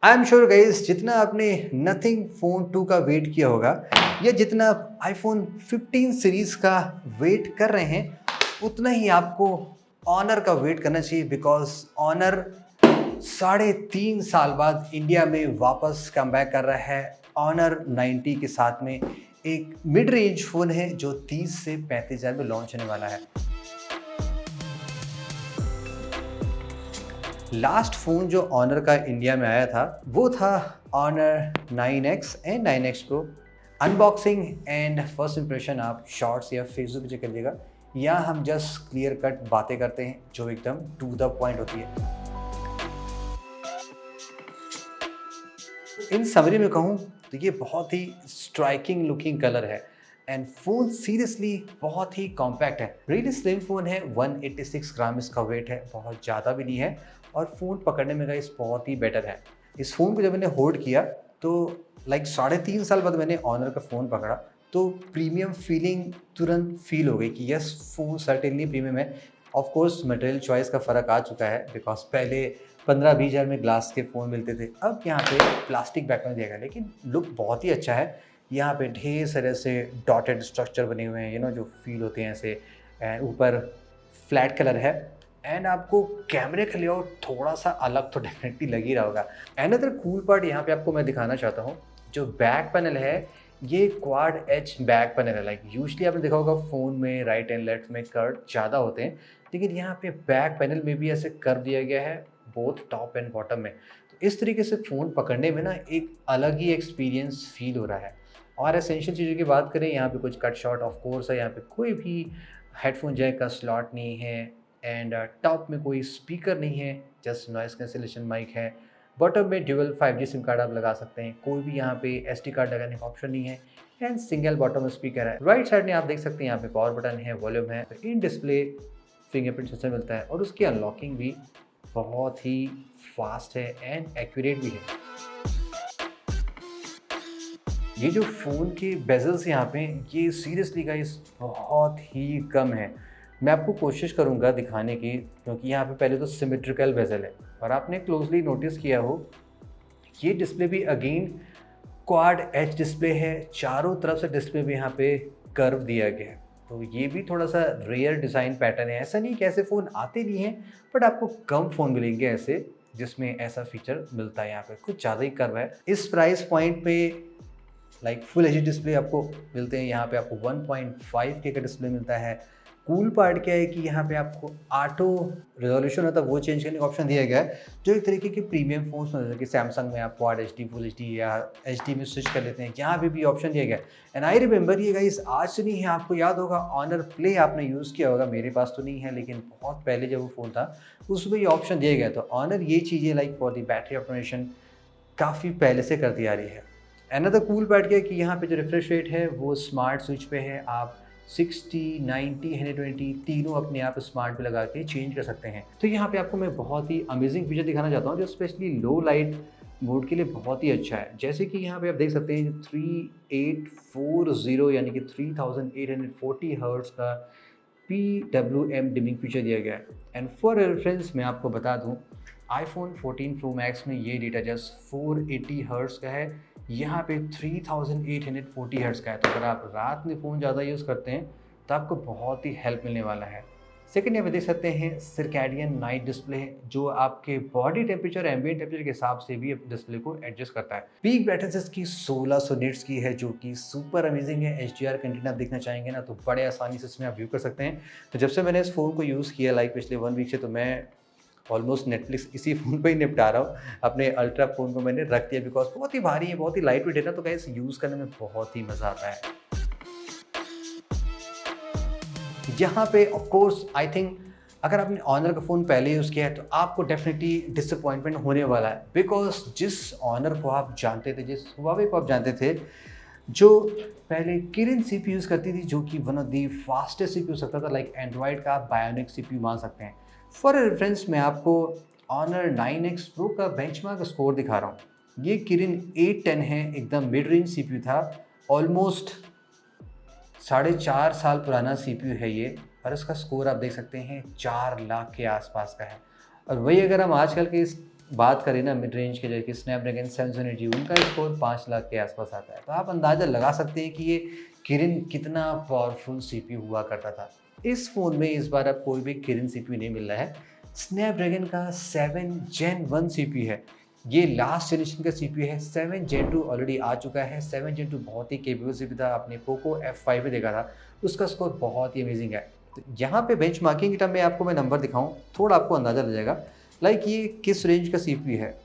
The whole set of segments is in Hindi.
आई एम श्योर गाइस, जितना आपने नथिंग फ़ोन 2 का वेट किया होगा या जितना आप आईफ़ोन 15 सीरीज़ का वेट कर रहे हैं, उतना ही आपको ऑनर का वेट करना चाहिए। बिकॉज़ ऑनर 3.5 साल बाद इंडिया में वापस कमबैक कर रहा है। ऑनर 90 के साथ में एक मिड रेंज फ़ोन है जो 30 से 35,000 में लॉन्च होने वाला है। लास्ट फ़ोन जो ऑनर का इंडिया में आया था वो था Honor 9X and 9X pro. Unboxing and first impression आप शॉर्ट्स या फेसबुक पे चेक कर लीजिएगा। यहाँ हम जस्ट क्लियर कट बातें करते हैं जो एकदम टू द पॉइंट होती है। इन समरी में कहूँ तो ये बहुत ही स्ट्राइकिंग लुकिंग कलर है एंड फ़ोन सीरियसली बहुत ही कॉम्पैक्ट है। रियली स्लिम फ़ोन है, 186 ग्राम इसका वेट है, बहुत ज़्यादा भी नहीं है और फ़ोन पकड़ने में गाइस बहुत ही बेटर है। इस फ़ोन को जब मैंने होल्ड किया तो 3.5 साल बाद मैंने ऑनर का फ़ोन पकड़ा तो प्रीमियम फीलिंग तुरंत फील हो गई कि यस, फ़ोन सर्टेनली प्रीमियम है। ऑफ कोर्स मटेरियल चॉइस का फ़र्क आ चुका है बिकॉज पहले 15-20 हज़ार में ग्लास के फ़ोन मिलते थे, अब यहाँ पे प्लास्टिक बैक में दिया गया, लेकिन लुक बहुत ही अच्छा है। यहाँ पे ढेर सारे से डॉटेड स्ट्रक्चर बने हुए हैं, जो फील होते हैं ऐसे, एंड ऊपर फ्लैट कलर है एंड आपको कैमरे का लेआउट थोड़ा सा अलग तो डेफिनेटली लग ही रहा होगा। अनदर कूल पार्ट यहाँ पे आपको मैं दिखाना चाहता हूँ, जो बैक पैनल है ये क्वाड एज बैक पैनल है। यूजली आपने देखा होगा फ़ोन में राइट एंड लेफ्ट में कर्व ज़्यादा होते हैं, लेकिन यहाँ पे बैक पैनल में भी ऐसे कर्व दिया गया है बोथ टॉप एंड बॉटम में। तो इस तरीके से फ़ोन पकड़ने में ना एक अलग ही एक्सपीरियंस फील हो रहा है। और एसेंशियल चीज़ों की बात करें, यहाँ पे कुछ कट शॉट ऑफ कोर्स है, यहाँ पे कोई भी हेडफोन जैक का स्लॉट नहीं है एंड टॉप में कोई स्पीकर नहीं है, जस्ट नॉइस कैंसिलेशन माइक है। बॉटम में ड्यूअल 5G सिम कार्ड आप लगा सकते हैं, कोई भी यहाँ पे SD कार्ड लगाने का ऑप्शन नहीं है एंड सिंगल बॉटम स्पीकर है। राइट साइड में आप देख सकते हैं यहाँ पे पावर बटन है, वॉल्यूम है, इन डिस्प्ले फिंगरप्रिंट सेंसर मिलता है और उसकी अनलॉकिंग भी बहुत ही फास्ट है एंड एक्यूरेट भी है। ये जो फ़ोन के बेजल्स यहाँ पे, ये सीरियसली गाइस बहुत ही कम है। मैं आपको कोशिश करूँगा दिखाने की, क्योंकि यहाँ पे पहले तो सिमेट्रिकल बेजल है और आपने क्लोजली नोटिस किया हो ये डिस्प्ले भी अगेन क्वाड एज डिस्प्ले है, चारों तरफ से डिस्प्ले भी यहाँ पे कर्व दिया गया है। तो ये भी थोड़ा सा रेयर डिज़ाइन पैटर्न है। ऐसा नहीं कि ऐसे फ़ोन आते नहीं हैं, बट आपको कम फ़ोन मिलेंगे ऐसे जिसमें ऐसा फीचर मिलता है। यहाँ पे कुछ ज़्यादा ही कर्व है। इस प्राइस पॉइंट पे फुल एच डी डिस्प्ले आपको मिलते हैं। यहाँ पे आपको 1.5K का डिस्प्ले मिलता है। कूल पार्ट क्या है कि यहाँ पे आपको ऑटो रेजोल्यूशन होता है वो चेंज करने का ऑप्शन दिया गया है, जो एक तरीके के प्रीमियम फोन्स में, जैसे कि सैमसंग में आप क्वाड HD, फुल HD या HD में स्विच कर लेते हैं, यहाँ पे भी ऑप्शन दिया गया है। एंड आई रिमेंबर ये गाइस आज से नहीं है, आपको याद होगा ऑनर प्ले आपने यूज़ किया होगा, मेरे पास तो नहीं है लेकिन बहुत पहले जब वो फ़ोन था उसमें ये ऑप्शन दिया गया। तो ऑनर ये चीज़ें फॉर द बैटरी ऑटोमेशन काफ़ी पहले से करती आ रही है। अनदर कूल पार्ट क्या है कि यहाँ पे जो रिफ्रेश रेट है वो स्मार्ट स्विच पे है। आप 60, 90, 120 तीनों अपने आप स्मार्ट पे लगा के चेंज कर सकते हैं। तो यहाँ पे आपको मैं बहुत ही अमेजिंग फीचर दिखाना चाहता हूँ जो स्पेशली लो लाइट मोड के लिए बहुत ही अच्छा है। जैसे कि यहाँ पे आप देख सकते हैं 3840 यानी कि 3840 हर्ट्ज का PWM डिमिंग फीचर दिया गया है। एंड फॉर रेफरेंस मैं आपको बता दूँ, आईफोन 14 प्रो मैक्स में ये डेटा जस्ट 480 हर्ट्ज का है, यहाँ पे 3840 हर्ट्ज का है। तो अगर आप रात में फ़ोन ज़्यादा यूज़ करते हैं तो आपको बहुत ही हेल्प मिलने वाला है। सेकंड यहाँ पे देख सकते हैं सर्कैडियन नाइट डिस्प्ले है, जो आपके बॉडी टेम्परेचर, एम्बिएंट टेम्परेचर के हिसाब से भी डिस्प्ले को एडजस्ट करता है। पीक ब्राइटनेस इसकी 1600 निट्स की है, जो कि सुपर अमेजिंग है। HDR कंटेंट आप देखना चाहेंगे ना तो बड़े आसानी से इसमें आप व्यू कर सकते हैं। तो जब से मैंने इस फ़ोन को यूज़ किया पिछले 1 वीक से, तो मैं ऑलमोस्ट नेटफ्लिक्स इसी फ़ोन पे ही निपटा रहा हूँ। अपने अल्ट्रा फ़ोन को मैंने रख दिया बिकॉज बहुत ही भारी है, बहुत ही लाइट वेट है ना, तो गाइस यूज़ करने में बहुत ही मज़ा आता है। यहाँ पे ऑफ कोर्स आई थिंक अगर आपने ऑनर का फ़ोन पहले यूज़ किया है तो आपको डेफिनेटली डिसअपॉइंटमेंट होने वाला है। बिकॉज जिस ऑनर को आप जानते थे, जिस हुआवे को आप जानते थे, जो पहले किरिन CPU यूज़ करती थी, जो कि one of the fastest CPU सकता था, एंड्रॉयड का आप बायोनिक CPU मान सकते हैं। फॉर रेफरेंस मैं आपको ऑनर 9X प्रो का बेंचमार्क स्कोर दिखा रहा हूँ। ये किरिन 810 है, एकदम मिड रेंज CPU था, ऑलमोस्ट 4.5 साल पुराना CPU है ये, और इसका स्कोर आप देख सकते हैं 4 लाख के आसपास का है। और वही अगर हम आजकल के इस बात करें ना मिड रेंज के, जैसे कि स्नैपड्रैगन 708G, उनका स्कोर 5 लाख के आसपास आता है। तो आप अंदाज़ा लगा सकते हैं कि ये किरिन कितना पावरफुल सीपीयू हुआ करता था। इस फ़ोन में इस बार अब कोई भी किरिन सीपीयू नहीं मिल रहा है। स्नैपड्रैगन का 7 Gen 1 सीपीयू है। ये लास्ट जनरेशन का सीपीयू है। 7 Gen 2 ऑलरेडी आ चुका है। 7 Gen 2 बहुत ही कैपेबल सीपीयू था। आपने पोको F5 में देखा था, उसका स्कोर बहुत ही अमेजिंग है। तो यहाँ पे बेंचमार्किंग के टर्म में आपको मैं नंबर दिखाऊँ, थोड़ा आपको अंदाज़ा लग जाएगा लाइक ये किस रेंज का सीपीयू है।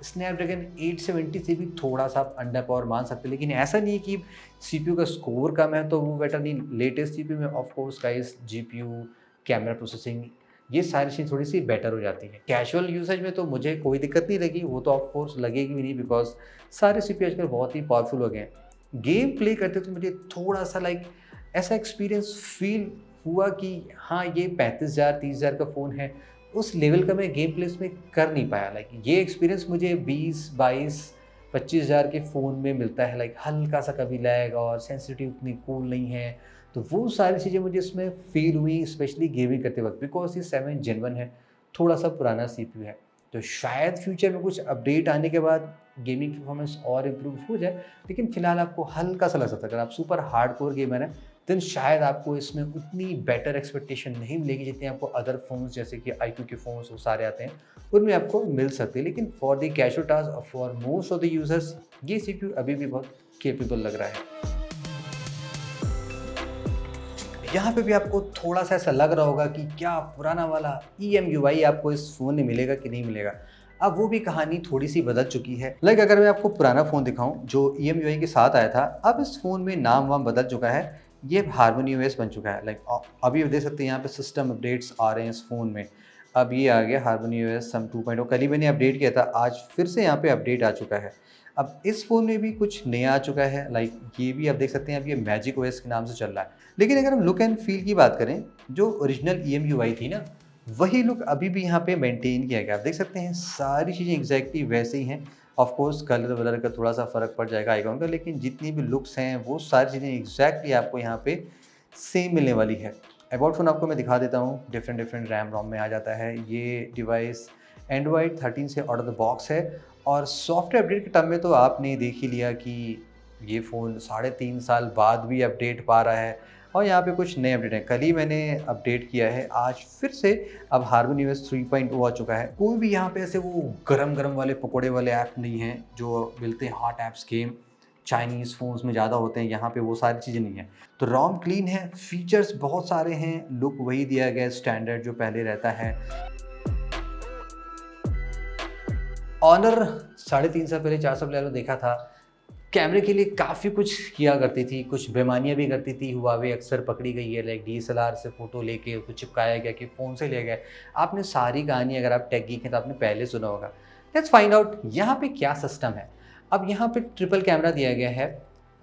स्नैपड्रैगन 870 से भी थोड़ा-सा आप अंडर पावर मान सकते हैं, लेकिन ऐसा नहीं है कि सीपीयू का स्कोर कम है तो वो बेटर नहीं। लेटेस्ट सीपीयू में of course guys GPU, camera processing, ये सारी चीज़ें थोड़ी-सी बेटर हो जाती हैं। कैजुअल यूसेज में तो मुझे कोई दिक्कत नहीं लगी, वो तो ऑफ कोर्स लगेगी भी नहीं बिकॉज़ सारे सीपीयू आजकल बहुत ही पावरफुल हो गए हैं। गेम प्ले करते तो मुझे थोड़ा-सा लाइक ऐसा एक्सपीरियंस फ़ील हुआ कि हाँ, ये 35,000 30,000 का फ़ोन है, उस लेवल का मैं गेम प्ले इसमें कर नहीं पाया। लाइक ये एक्सपीरियंस मुझे 20, 22, 25,000 के फ़ोन में मिलता है। लाइक हल्का-सा कभी लैग और सेंसिटिव उतनी कूल नहीं है। तो वो सारी चीज़ें मुझे इसमें फ़ील हुई स्पेशली गेमिंग करते वक़्त बिकॉज़ ये 7 Gen 1 है, थोड़ा-सा पुराना सीपीयू है। तो शायद फ्यूचर में कुछ अपडेट आने के बाद गेमिंग परफॉर्मेंस और इम्प्रूव हो जाए, लेकिन फ़िलहाल आपको हल्का-सा लग सकता है। अगर आप सुपर हार्डकोर गेमर हैं देन शायद आपको इसमें उतनी बेटर एक्सपेक्टेशन नहीं मिलेगी जितनी आपको अदर फ़ोन्स जैसे कि iQOO के फ़ोन्स वो सारे आते हैं, उनमें आपको मिल सकती है। लेकिन फॉर द कैजुअल टास्क और for most of the users ये सीपीयू अभी भी बहुत कैपेबल लग रहा है। यहाँ पे भी आपको थोड़ा-सा ऐसा लग रहा होगा कि क्या पुराना वाला EMUI आपको इस फ़ोन में मिलेगा कि नहीं मिलेगा? अब वो भी कहानी थोड़ी-सी बदल चुकी है। लाइक अगर मैं आपको पुराना फ़ोन दिखाऊँ जो EMUI के साथ आया था, अब इस फ़ोन में नाम-वाम बदल चुका है। ये HarmonyOS बन चुका है। लाइक अभी देख सकते हैं यहाँ पे सिस्टम अपडेट्स आ रहे हैं इस फ़ोन में। अब ये आ गया HarmonyOS सम 2.0, कल ही मैंने अपडेट किया था, आज फिर से यहाँ पे अपडेट आ चुका है। अब इस फ़ोन में भी कुछ नया आ चुका है, लाइक ये भी आप देख सकते हैं अब ये मैजिक OS के नाम से चल रहा है। लेकिन अगर हम लुक एंड फील की बात करें, जो ओरिजिनल EMUI थी ना, वही लुक अभी भी यहाँ पे मेंटेन किया गया है। आप देख सकते हैं सारी चीज़ें एग्जैक्टली वैसे ही हैं। ऑफ कोर्स कलर वलर का थोड़ा-सा फ़र्क पड़ जाएगा आइकॉन का, लेकिन जितनी भी लुक्स हैं वो सारी चीज़ें एग्जैक्टली आपको यहाँ पे सेम मिलने वाली है। अबाउट फ़ोन आपको मैं दिखा देता हूँ, डिफरेंट रैम रोम में आ जाता है। ये डिवाइस एंड्रॉयड 13 से आउट ऑफ द बॉक्स है और सॉफ्टवेयर अपडेट के टर्म में तो आपने देख ही लिया कि ये फ़ोन 3.5 साल बाद भी अपडेट पा रहा है और यहाँ पे कुछ नए अपडेट हैं। कल ही मैंने अपडेट किया है, आज फिर से अब HarmonyOS 3.0 आ चुका है। कोई भी यहाँ पे ऐसे वो गरम-गरम वाले पकोड़े वाले ऐप नहीं हैं जो मिलते हैं hot apps game Chinese phones में ज़्यादा होते हैं, यहाँ पे वो सारी चीज़ें नहीं हैं। तो रोम क्लीन है, फीचर्स बहुत सारे हैं, लुक वही दिया गया है स्टैंडर्ड जो पहले रहता है। ऑनर 3.5 साल पहले 4 साल पहले देखा था, कैमरे के लिए काफ़ी कुछ किया करती थी, कुछ बेईमानियाँ भी करती थी। हुआवे अक्सर पकड़ी गई है, लाइक DSLR से फ़ोटो लेके उसको चिपकाया गया कि फ़ोन से लिया गया है। आपने सारी कहानी, अगर आप टेक गीक हैं तो आपने पहले सुना होगा। लेट्स फाइंड आउट यहाँ पे क्या सिस्टम है। अब यहाँ पे ट्रिपल कैमरा दिया गया है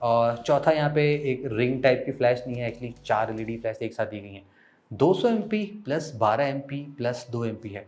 और चौथा यहाँ पे एक रिंग टाइप की फ्लैश नहीं है, एक्चुअली 4 LED फ्लैश एक साथ दी गई हैं। 200 MP plus 12 MP plus 2 MP है।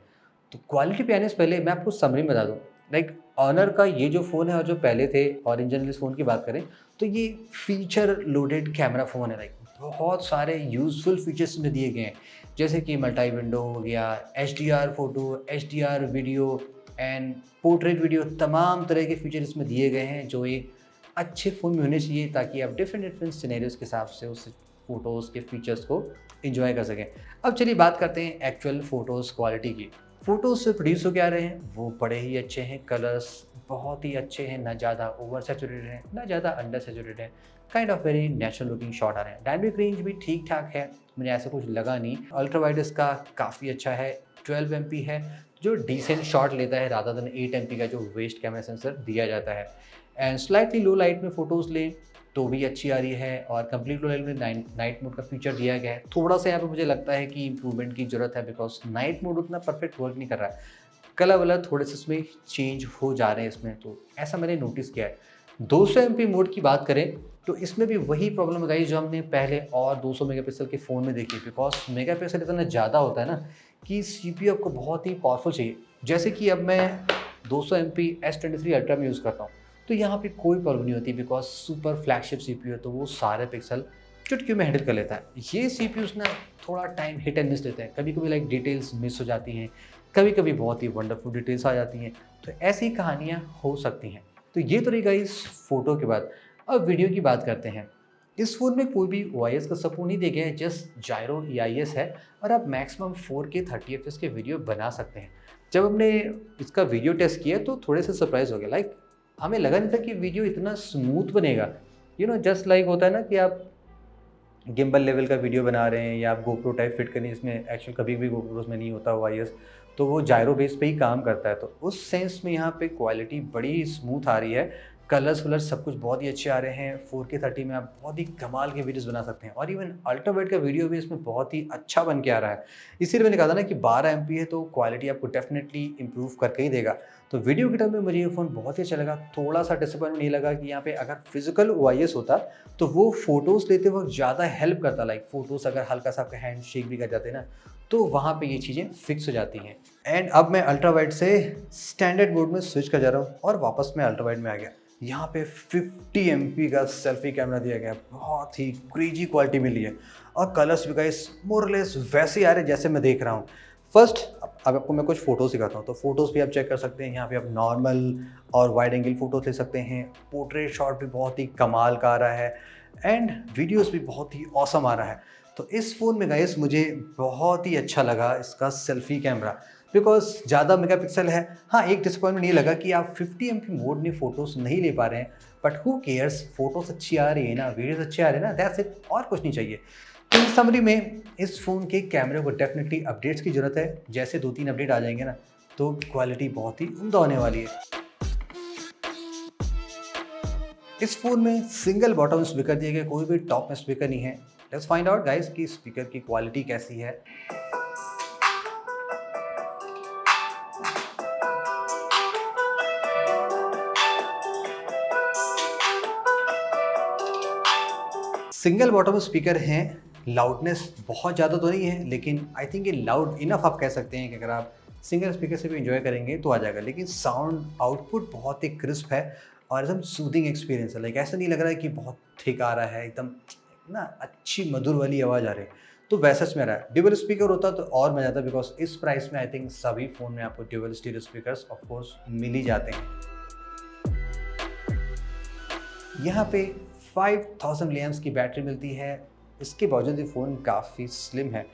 तो क्वालिटी पे आने से पहले मैं आपको समरी में बता दूँ, लाइक ऑनर का ये जो फ़ोन है और जो पहले थे ओरिजिनल इस फ़ोन की बात करें तो ये फीचर लोडेड कैमरा फ़ोन है। लाइक बहुत सारे यूज़फुल फीचर्स इसमें दिए गए हैं, जैसे कि मल्टी विंडो हो गया, HDR photo, HDR video and portrait video, तमाम तरह के फीचर इसमें दिए गए हैं जो एक अच्छे फ़ोन में होने चाहिए ताकि आप डिफरेंट सिनेरियोज़ के हिसाब से उस फ़ोटोज़ के फीचर्स को एंजॉय कर सकें। अब चलिए बात करते हैं एक्चुअल फ़ोटोज़ क्वालिटी की। फ़ोटोज़ से प्रोड्यूस हो क्या रहे हैं वो बड़े ही अच्छे हैं, कलर्स बहुत ही अच्छे हैं, ना ज़्यादा ओवर सैचुरेटेड हैं ना ज़्यादा अंडर सैचुरेटेड हैं, kind of very natural looking shot आ रहे हैं। डायनेमिक रेंज भी ठीक ठाक है, मुझे ऐसा कुछ लगा नहीं। अल्ट्रा वाइड इसका काफ़ी अच्छा है, 12 MP है जो डिसेंट शॉट लेता है रादर देन 8 MP का जो वेस्ट कैमरा सेंसर दिया जाता है। एंड स्लाइटली लो लाइट में फ़ोटोज़ लें तो भी अच्छी आ रही है और कंप्लीट लो लाइट में नाइट मोड का फीचर दिया गया है। थोड़ा सा यहाँ पे मुझे लगता है कि इंप्रूवमेंट की ज़रूरत है बिकॉज नाइट मोड उतना परफेक्ट वर्क नहीं कर रहा है, कलर वलर थोड़े से इसमें चेंज हो जा रहे हैं इसमें, तो ऐसा मैंने नोटिस किया है। 200 MP मोड की बात करें तो इसमें भी वही प्रॉब्लम है जो हमने पहले और 200 मेगापिक्सल के फ़ोन में देखी, बिकॉज मेगापिक्सल इतना ज़्यादा होता है ना कि CPU आपको बहुत ही पावरफुल चाहिए। जैसे कि अब मैं 200 MP S23 अल्ट्रा में यूज़ करता हूँ तो यहाँ पे कोई प्रॉब्लम नहीं होती बिकॉज सुपर फ्लैगशिप CPU है तो वो सारे पिक्सल चुटकी में हैंडल कर लेता है। ये CPUs ना थोड़ा टाइम हिट एंड मिस लेते हैं, कभी कभी लाइक डिटेल्स मिस हो जाती हैं कभी कभी बहुत ही वंडरफुल डिटेल्स आ जाती हैं। तो ऐसी कहानियाँ हो सकती हैं। तो ये तो रही गाइस फ़ोटो के बाद। अब वीडियो की बात करते हैं। इस फ़ोन में कोई भी OIS का सपोर्ट नहीं दिया गया है, जस्ट जायरो EIS है और आप मैक्सिमम 4K 30 FPS के वीडियो बना सकते हैं। जब हमने इसका वीडियो टेस्ट किया तो थोड़े से सरप्राइज़ हो गए, लाइक हमें लगा नहीं था कि वीडियो इतना स्मूथ बनेगा। जस्ट लाइक होता है ना कि आप गिम्बल लेवल का वीडियो बना रहे हैं या आप गोप्रो टाइप फिट करें, इसमें एक्चुअल कभी भी गोप्रोस में नहीं होता OIS, तो वो जायरो बेस पे ही काम करता है। तो उस सेंस में यहाँ पे क्वालिटी बड़ी स्मूथ आ रही है, कलर्स वलर्स सब कुछ बहुत ही अच्छे आ रहे हैं। 4K 30 में आप बहुत ही कमाल के वीडियोस बना सकते हैं और इवन अल्ट्रा वाइड का वीडियो भी इसमें बहुत ही अच्छा बन के आ रहा है। इसीलिए मैंने कहा था ना कि 12 MP है तो क्वालिटी आपको डेफिनेटली इंप्रूव करके ही देगा। तो वीडियो के टाइम में मुझे ये फ़ोन बहुत ही अच्छा लगा। थोड़ा सा डिसअपॉइंटमेंट ये लगा कि यहाँ पे अगर फिजिकल OIS होता तो वो फ़ोटोज़ लेते वक्त ज़्यादा हेल्प करता, लाइक फ़ोटोज़ अगर हल्का सा आपका हैंड शेक भी कर जाते ना तो वहाँ पे ये चीज़ें फिक्स हो जाती हैं। एंड अब मैं अल्ट्रा वाइड से स्टैंडर्ड मोड में स्विच कर जा रहा हूँ और वापस मैं अल्ट्रा वाइड में आ गया। यहाँ पे 50 MP का सेल्फी कैमरा दिया गया है, बहुत ही क्रेजी क्वालिटी मिली है और कलर्स भी गाइस मोरलेस वैसे ही आ रहे जैसे मैं देख रहा हूँ। फर्स्ट अब आपको मैं कुछ फ़ोटोज़ दिखाता हूँ, तो फ़ोटोज़ भी आप चेक कर सकते हैं। यहाँ पे आप नॉर्मल और वाइड एंगल फ़ोटोज़ ले सकते हैं। पोर्ट्रेट शॉट भी बहुत ही कमाल का आ रहा है एंड वीडियोज़ भी बहुत ही ऑसम आ रहा है। तो इस फ़ोन में गाइस मुझे बहुत ही अच्छा लगा इसका सेल्फी कैमरा, बिकॉज ज़्यादा मेगापिक्सल है। हाँ, एक डिसअपॉइंटमेंट ये लगा कि आप 50 MP मोड में फ़ोटोज़ नहीं ले पा रहे हैं, बट हु केयर्स, फ़ोटोज़ अच्छी आ रही है ना, वीडियोज़ अच्छे आ रहे हैं ना, दैट्स इट, और कुछ नहीं चाहिए। तो इस समरी में इस फ़ोन के कैमरे को डेफिनेटली अपडेट्स की ज़रूरत है। जैसे 2-3 अपडेट आ जाएंगे ना तो क्वालिटी बहुत ही उम्दा होने वाली है। इस फ़ोन में सिंगल बॉटम स्पीकर दिए गए, कोई भी टॉप में स्पीकर नहीं है। लेट्स फाइंड आउट गाइस कि स्पीकर की क्वालिटी कैसी है। सिंगल बॉटम स्पीकर हैं, लाउडनेस बहुत ज़्यादा तो नहीं है, लेकिन आई थिंक ये लाउड इनफ आप कह सकते हैं कि अगर आप सिंगल स्पीकर से भी एंजॉय करेंगे तो आ जाएगा। लेकिन साउंड आउटपुट बहुत ही क्रिस्प है और एकदम सूदिंग एक्सपीरियंस है। लाइक ऐसा नहीं लग रहा है कि बहुत थिक आ रहा है, एकदम ना अच्छी मधुर वाली आवाज़ आ रही है। तो वैसा इसमें आ रहा है। ड्यूअल स्पीकर होता तो और मज़ा आता, बिकॉज इस प्राइस में आई थिंक सभी फ़ोन में आपको ड्यूअल स्टीरियो स्पीकर्स ऑफकोर्स मिल ही जाते हैं। यहाँ पे 5000 mAh की बैटरी मिलती है। इसके बावजूद ये फ़ोन काफ़ी स्लिम है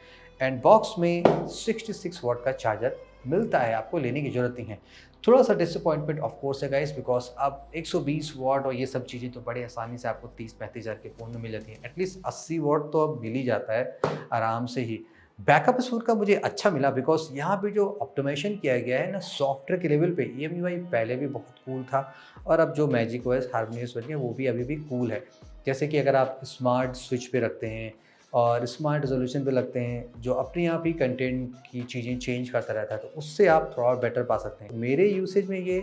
एंड बॉक्स में 66 वाट का चार्जर मिलता है, आपको लेने की ज़रूरत नहीं है। थोड़ा सा डिसअपॉइंटमेंट ऑफ कोर्स है गाइस, बिकॉज अब 120 वाट और ये सब चीज़ें तो बड़े आसानी से आपको 30-35 हज़ार के फ़ोन में मिल जाती हैं। एटलीस्ट 80 वाट तो अब मिल ही जाता है आराम से ही। बैकअप इस फ़ोन का मुझे अच्छा मिला, बिकॉज यहाँ पे जो ऑप्टिमाइजेशन किया गया है ना सॉफ्टवेयर के लेवल पे, EMUI पहले भी बहुत कूल था और अब जो मैजिक OS हार्मोनियस बन गया वो भी अभी भी कूल है। जैसे कि अगर आप स्मार्ट स्विच पे रखते हैं और स्मार्ट रेजोल्यूशन पे लगते हैं, जो अपने आप ही कंटेंट की चीज़ें चेंज करता रहता है, तो उससे आप थोड़ा और बेटर पा सकते हैं। मेरे यूसेज में ये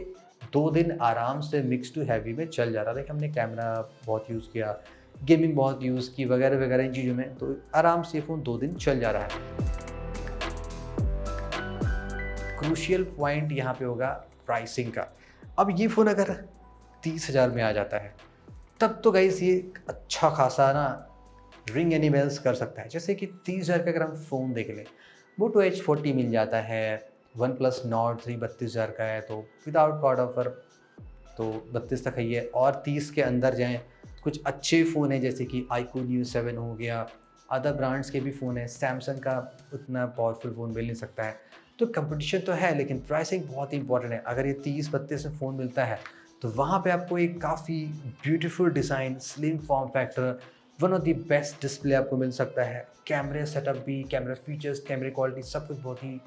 2 दिन आराम से मिक्स टू हैवी में चल जा रहा था कि हमने कैमरा बहुत यूज़ किया, गेमिंग बहुत यूज़ की, वगैरह वगैरह इन चीज़ों में, तो आराम से फ़ोन 2 दिन चल जा रहा है। क्रूशियल पॉइंट यहाँ पे होगा प्राइसिंग का। अब ये फ़ोन अगर 30,000 में आ जाता है तब तो गाइस ये अच्छा खासा ना रिंग एनिमल्स कर सकता है। जैसे कि 30,000 का अगर हम फ़ोन देख लें, मोटो H40 मिल जाता है, OnePlus Nord 3 32,000 का है, तो विदाउट कार्ड ऑफर तो 32 तक है। और 30 के अंदर जाएँ, कुछ अच्छे फ़ोन हैं जैसे कि iQOO Neo 7 हो गया, अदर ब्रांड्स के भी फ़ोन हैं। सैमसंग का उतना पावरफुल फ़ोन मिल नहीं सकता है, तो कंपटीशन तो है, लेकिन प्राइसिंग बहुत ही इंपॉर्टेंट है। अगर ये 30-32 में फ़ोन मिलता है तो वहाँ पे आपको एक काफ़ी beautiful design, slim form factor, one of the best display आपको मिल सकता है। कैमरे सेटअप भी, कैमरा फीचर्स, कैमरे क्वालिटी सब कुछ बहुत ही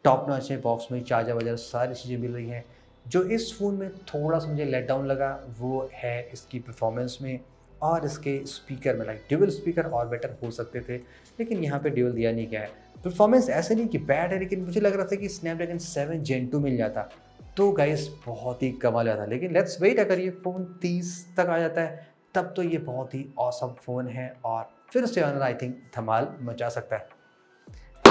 टॉप नॉच है। बॉक्स में चार्जर वगैरह सारी चीज़ें मिल रही हैं। जो इस फ़ोन में थोड़ा सा मुझे लेट डाउन लगा वो है इसकी परफॉर्मेंस में और इसके स्पीकर में। लाइक ड्यूअल स्पीकर और बेटर हो सकते थे, लेकिन यहाँ पे ड्यूअल दिया नहीं गया है। परफॉर्मेंस ऐसे नहीं कि बैड है, लेकिन मुझे लग रहा था कि स्नैपड्रैगन 7 Gen 2 मिल जाता तो गाइस बहुत ही कमाल आता। लेकिन लेट्स वेट, अगर ये फ़ोन 30 तक आ जाता है तब तो ये बहुत ही ऑसम फ़ोन है और फिर से ऑनर आई थिंक धमाल मचा सकता है।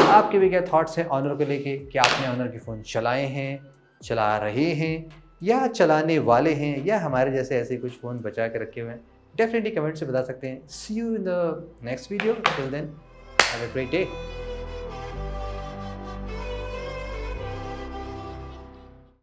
आपके भी क्या थॉट्स हैं ऑनर को लेके? क्या आपने ऑनर के फ़ोन चलाए हैं, चला रहे हैं या चलाने वाले हैं, या हमारे जैसे ऐसे कुछ फ़ोन बचा के रखे हुए हैं? डेफिनेटली कमेंट से बता सकते हैं। See you in the next video, till then have a great day.